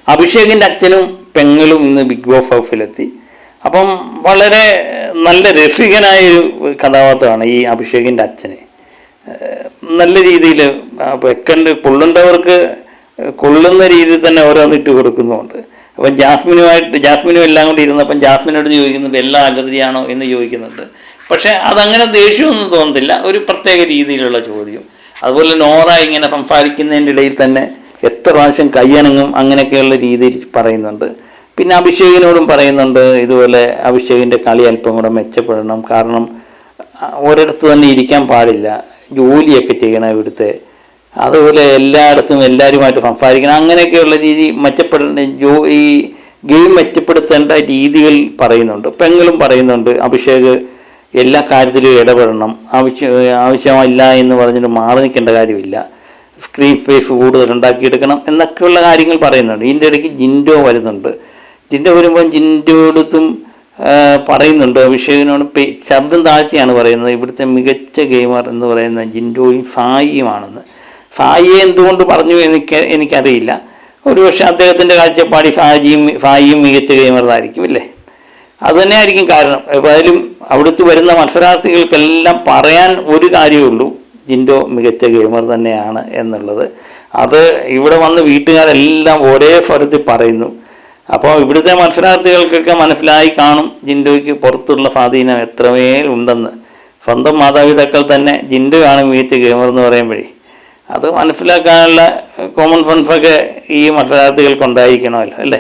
അഭിഷേകിൻ്റെ അച്ഛനും പെങ്ങളും ഇന്ന് ബിഗ് ബോസ് ഹൗസിലെത്തി. അപ്പം വളരെ നല്ല രസികനായൊരു കഥാപാത്രമാണ് ഈ അഭിഷേകിൻ്റെ അച്ഛന്. നല്ല രീതിയിൽ കൊള്ളേണ്ടവർക്ക് കൊള്ളുന്ന രീതിയിൽ തന്നെ ഓരോന്നിട്ട് കൊടുക്കുന്നുമുണ്ട്. അപ്പം ജാസ്മിനും എല്ലാം കൂടി ഇരുന്നപ്പം ജാസ്മിനോട് ചോദിക്കുന്നുണ്ട് എല്ലാ അലർജിയാണോ എന്ന് ചോദിക്കുന്നുണ്ട്. പക്ഷേ അതങ്ങനെ ദേഷ്യമൊന്നും തോന്നത്തില്ല, ഒരു പ്രത്യേക രീതിയിലുള്ള ചോദ്യം. അതുപോലെ നോറ ഇങ്ങനെ സംസാരിക്കുന്നതിൻ്റെ ഇടയിൽ തന്നെ എത്ര പ്രാവശ്യം കയ്യനങ്ങും അങ്ങനെയൊക്കെയുള്ള രീതിയിൽ പറയുന്നുണ്ട്. പിന്നെ അഭിഷേകിനോടും പറയുന്നുണ്ട് ഇതുപോലെ അഭിഷേകിൻ്റെ കളി അല്പം കൂടെ മെച്ചപ്പെടണം, കാരണം ഒരിടത്ത് തന്നെ ഇരിക്കാൻ പാടില്ല, ജോലിയൊക്കെ ചെയ്യണം ഇവിടുത്തെ, അതുപോലെ എല്ലായിടത്തും എല്ലാവരുമായിട്ട് സംസാരിക്കണം, അങ്ങനെയൊക്കെയുള്ള രീതി ഈ ഗെയിം മെച്ചപ്പെടുത്തേണ്ട രീതികൾ പറയുന്നുണ്ട്. പെങ്ങളും പറയുന്നുണ്ട് അഭിഷേക് എല്ലാ കാര്യത്തിലും ഇടപെടണം, ആവശ്യമില്ല എന്ന് പറഞ്ഞിട്ട് മാറി നിൽക്കേണ്ട കാര്യമില്ല, സ്ക്രീൻ സ്പേസ് കൂടുതൽ ഉണ്ടാക്കിയെടുക്കണം എന്നൊക്കെയുള്ള കാര്യങ്ങൾ പറയുന്നുണ്ട്. ഇതിൻ്റെ ഇടയ്ക്ക് ജിൻഡോ വരുന്നുണ്ട്. ജിൻഡോ വരുമ്പോൾ ജിൻഡോടുത്തും പറയുന്നുണ്ട് അഭിഷേകിനോട് ശബ്ദം താഴ്ത്തിയാണ് പറയുന്നത് ഇവിടുത്തെ മികച്ച ഗെയിമർ എന്ന് പറയുന്ന ജിൻഡോയും സായിയുമാണെന്ന്. സായിയെ എന്തുകൊണ്ട് പറഞ്ഞു എനിക്കറിയില്ല. ഒരുപക്ഷെ അദ്ദേഹത്തിൻ്റെ കാഴ്ചപ്പാടി സായിയും മികച്ച ഗെയിമറായിരിക്കും അല്ലേ, അതുതന്നെയായിരിക്കും കാരണം. ഏതായാലും അവിടുത്തെ വരുന്ന മത്സരാർത്ഥികൾക്കെല്ലാം പറയാൻ ഒരു കാര്യമേ ഉള്ളൂ, ജിൻഡോ മികച്ച ഗെയിമർ തന്നെയാണ് എന്നുള്ളത്. അത് ഇവിടെ വന്ന് വീട്ടുകാരെല്ലാം ഒരേ സ്വരത്തിൽ പറയുന്നു. അപ്പോൾ ഇവിടുത്തെ മത്സരാർത്ഥികൾക്കൊക്കെ മനസ്സിലായി കാണും ജിൻഡോയ്ക്ക് പുറത്തുള്ള സ്വാധീനം എത്രമേൽ ഉണ്ടെന്ന്. സ്വന്തം മാതാപിതാക്കൾ തന്നെ ജിൻഡോയാണ് മികച്ച ഗെയിമർ എന്ന് പറയുമ്പോഴേ അത് മനസ്സിലാക്കാനുള്ള കോമൺ സെൻസൊക്കെ ഈ മത്സരാർത്ഥികൾക്ക് ഉണ്ടായിരിക്കണമല്ലോ അല്ലേ.